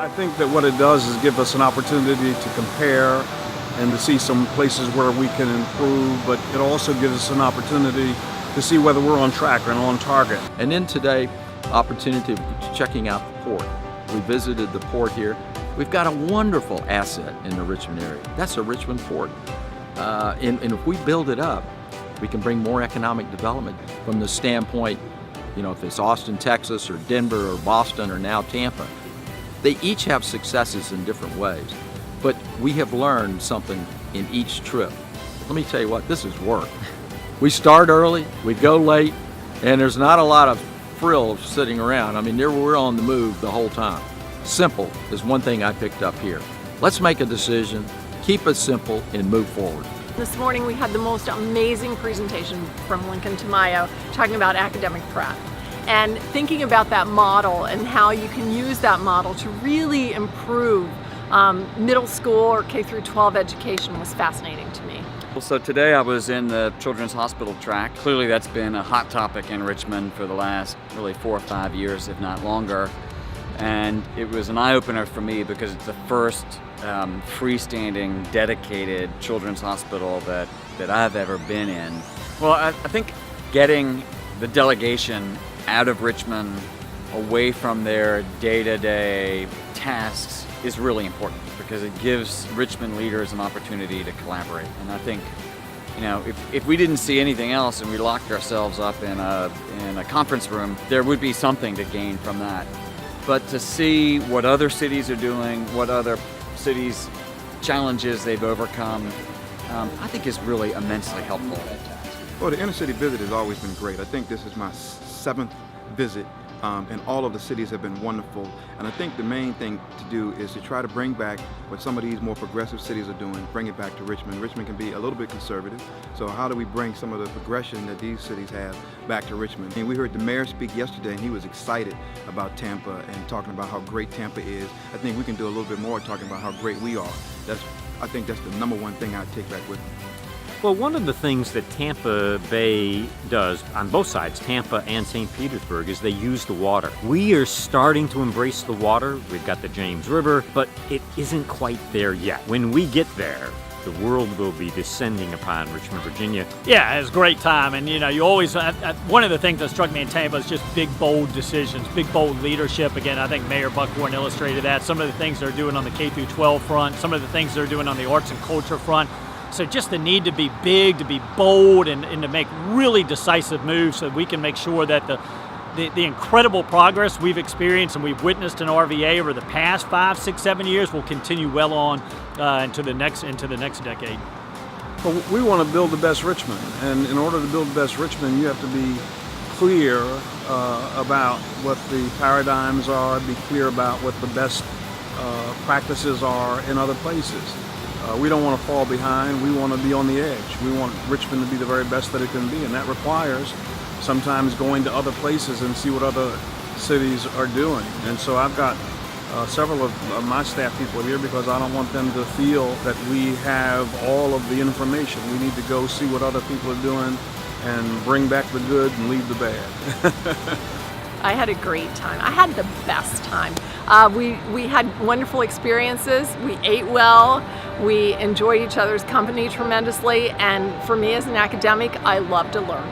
I think that what it does is give us an opportunity to compare and to see some places where we can improve, but it also gives us an opportunity to see whether we're on track and on target. And then today, opportunity of checking out the port. We visited the port here. We've got a wonderful asset in the Richmond area. That's a Richmond port. And if we build it up, we can bring more economic development from the standpoint, you know, if it's Austin, Texas, or Denver, or Boston, or now Tampa. They each have successes in different ways, but we have learned something in each trip. Let me tell you what, this is work. We start early, we go late, and there's not a lot of frill of sitting around. I mean, we're on the move the whole time. Simple is one thing I picked up here. Let's make a decision, keep it simple, and move forward. This morning we had the most amazing presentation from Lincoln Tamayo talking about academic prep and thinking about that model and how you can use that model to really improve middle school or K through 12 education was fascinating to me. So today I was in the Children's Hospital track. Clearly that's been a hot topic in Richmond for the last really 4 or 5 years, if not longer. And it was an eye-opener for me because it's the first freestanding, dedicated children's hospital that I've ever been in. Well, I think getting the delegation out of Richmond, away from their day-to-day tasks, is really important because it gives Richmond leaders an opportunity to collaborate. And I think, you know, if we didn't see anything else and we locked ourselves up in a conference room, there would be something to gain from that. But to see what other cities are doing, what other cities' challenges they've overcome, I think is really immensely helpful. Well, the InterCity Visit has always been great. I think this is my 7th visit, and all of the cities have been wonderful. And I think the main thing to do is to try to bring back what some of these more progressive cities are doing, bring it back to Richmond. Richmond can be a little bit conservative, so how do we bring some of the progression that these cities have back to Richmond? And we heard the mayor speak yesterday, and he was excited about Tampa and talking about how great Tampa is. I think we can do a little bit more talking about how great we are. I think that's the #1 thing I'd take back with me. Well, one of the things that Tampa Bay does on both sides, Tampa and St. Petersburg, is they use the water. We are starting to embrace the water. We've got the James River, but it isn't quite there yet. When we get there, the world will be descending upon Richmond, Virginia. Yeah, it was a great time, and you know, you always, one of the things that struck me in Tampa is just big, bold decisions, big, bold leadership. Again, I think Mayor Buckhorn illustrated that. Some of the things they're doing on the K through 12 front, some of the things they're doing on the arts and culture front. So just the need to be big, to be bold, and to make really decisive moves so that we can make sure that the incredible progress we've experienced and we've witnessed in RVA over the past 5, 6, 7 years will continue well on into the next decade. Well, we want to build the best Richmond, and in order to build the best Richmond, you have to be clear about what the paradigms are, be clear about what the best practices are in other places. We don't want to fall behind. We want to be on the edge. We want Richmond to be the very best that it can be, and that requires sometimes going to other places and see what other cities are doing. And so I've got several of my staff people here because I don't want them to feel that we have all of the information. We need to go see what other people are doing and bring back the good and leave the bad. I had a great time. I had the best time. We had wonderful experiences. We ate well. We enjoyed each other's company tremendously. And for me as an academic, I love to learn.